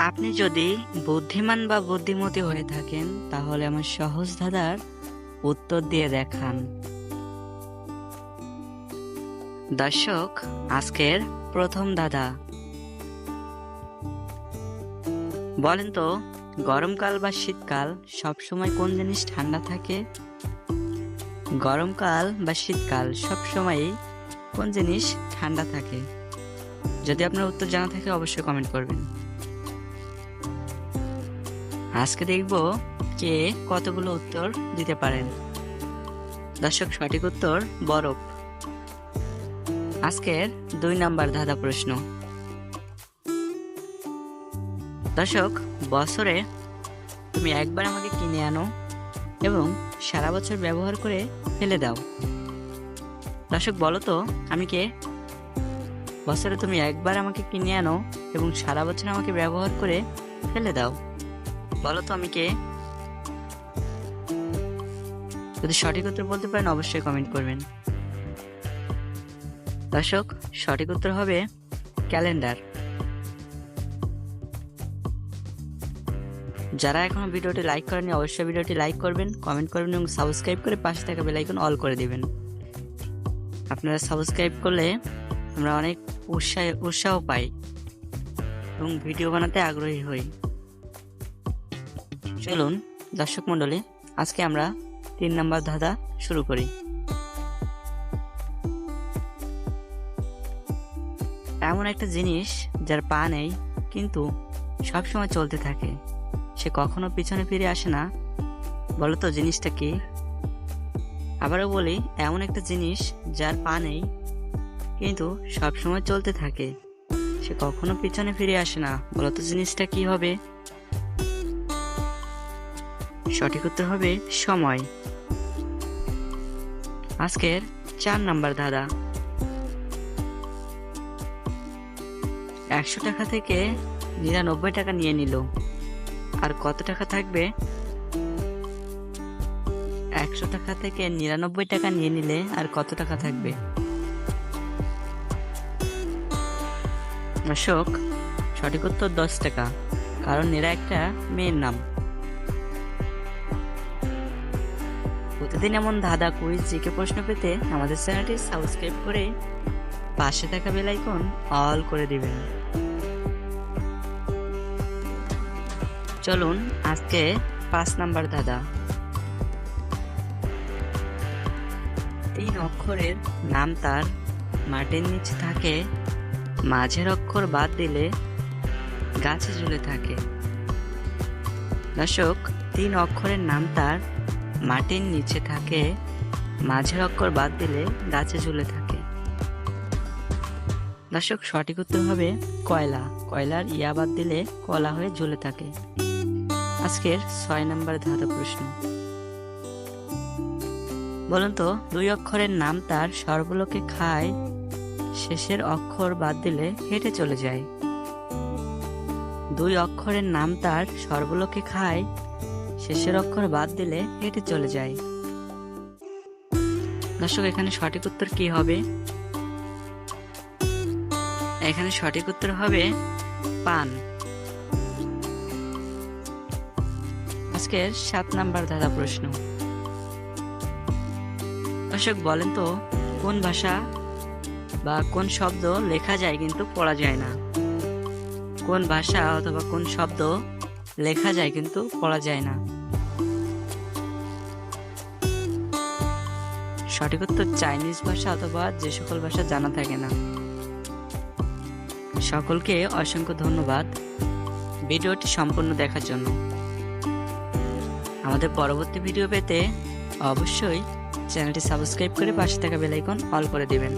আপনি যদি বুদ্ধিমান বা বুদ্ধিমতী হয়ে থাকেন তাহলে আমার সহজ ধাঁধার উত্তর দিয়ে দেখান। দর্শক, আজকের প্রথম ধাঁধা, বলেন তো গরমকাল বা শীতকাল সবসময় কোন জিনিস ঠান্ডা থাকে? গরমকাল বা শীতকাল সবসময়ই কোন জিনিস ঠান্ডা থাকে? যদি আপনার উত্তর জানা থাকে অবশ্যই কমেন্ট করবেন। আজকে দেখব কে কতগুলো উত্তর দিতে পারেন। দর্শক, সঠিক উত্তর বরফ। আজকের 2 নাম্বার ধাঁধা প্রশ্ন। দর্শক, বছরে তুমি একবার আমাকে কিনে আনো এবং সারা বছর ব্যবহার করে ফেলে দাও। দর্শক, বলো তো আমি কে? বছরে তুমি একবার আমাকে কিনে আনো এবং সারা বছর আমাকে ব্যবহার করে ফেলে দাও। বলো তো আমি কে? যদি সঠিক উত্তর বলতে পারেন অবশ্যই কমেন্ট করবেন। দর্শক, সঠিক উত্তর হবে ক্যালেন্ডার। যারা এখনো ভিডিওটি লাইক করেনি অবশ্যই ভিডিওটি লাইক করবেন, কমেন্ট করবেন এবং সাবস্ক্রাইব করে পাশে থাকা বেল আইকন অল করে দিবেন। আপনারা সাবস্ক্রাইব করলে আমরা অনেক উৎসাহ পাই এবং ভিডিও বানাতে আগ্রহী হই। চলুন দর্শক মণ্ডলী, আজকে আমরা 3 নাম্বার ধাঁধা শুরু করি। এমন একটা জিনিস যার পা নেই কিন্তু সবসময় চলতে থাকে, সে কখনো পিছনে ফিরে আসে না। বলো তো জিনিসটা কি? আবারও বলি, এমন একটা জিনিস যার পা নেই কিন্তু সবসময় চলতে থাকে, সে কখনো পিছনে ফিরে আসে না। বলো তো জিনিসটা কি হবে? সঠিক উত্তর হবে সময়। আজকের 4 নাম্বার ধাঁধা। 100 টাকা থেকে 99 টাকা নিয়ে নিল, আর কত টাকা থাকবে? 100 টাকা থেকে 99 টাকা নিয়ে নিলে আর কত টাকা থাকবে? দর্শক, সঠিক উত্তর 10 টাকা, কারণ এরা একটা মেয়ের নাম। প্রতিদিন এমন ধাঁধা, কুইজ, জিকে প্রশ্ন পেতে আমাদের চ্যানেলটি সাবস্ক্রাইব করে পাশে থাকা বেল আইকন অল করে দিবেন। চলুন আজকে 5 নাম্বার ধাঁধা। 3 অক্ষরের নাম তার, মাটির নিচে থাকে, মাঝের অক্ষর বাদ দিলে গাছে ঝুলে থাকে। দর্শক, 3 অক্ষরের নাম তার, মাটির নিচে থাকে, মাঝের অক্ষর বাদ দিলে গাছে ঝুলে থাকে। দর্শক, সঠিক উত্তর হবে কয়লা। কয়লার ইয়া বাদ দিলে কলা হয়ে ঝুলে থাকে। আজকের 6 নাম্বার ধাঁধা প্রশ্ন। বলুন তো 2 অক্ষরের নাম তার, সর্বলোকে খায়, শেষের অক্ষর বাদ দিলে হেঁটে চলে যায়। 2 অক্ষরের নাম তার, সর্বলোকে খায়, শেষের অক্ষর বাদ দিলে হেঁটে চলে যায়। দর্শক, এখানে সঠিক উত্তর কি হবে? এখানে সঠিক উত্তর হবে পান। আজকের 7 নাম্বার ধাঁধা প্রশ্ন। দর্শক, বলেন তো কোন ভাষা বা কোন শব্দ লেখা যায় কিন্তু পড়া যায় না? কোন ভাষা অথবা কোন শব্দ লেখা যায় কিন্তু পড়া যায় না? সঠিক উত্তর চাইনিজ ভাষা অথবা যে সকল ভাষা জানা থাকে না। সকলকে অসংখ্য ধন্যবাদ ভিডিওটি সম্পূর্ণ দেখার জন্য। আমাদের পরবর্তী ভিডিও পেতে অবশ্যই চ্যানেলটি সাবস্ক্রাইব করে পাশে থাকা বেল আইকন অল করে দিবেন।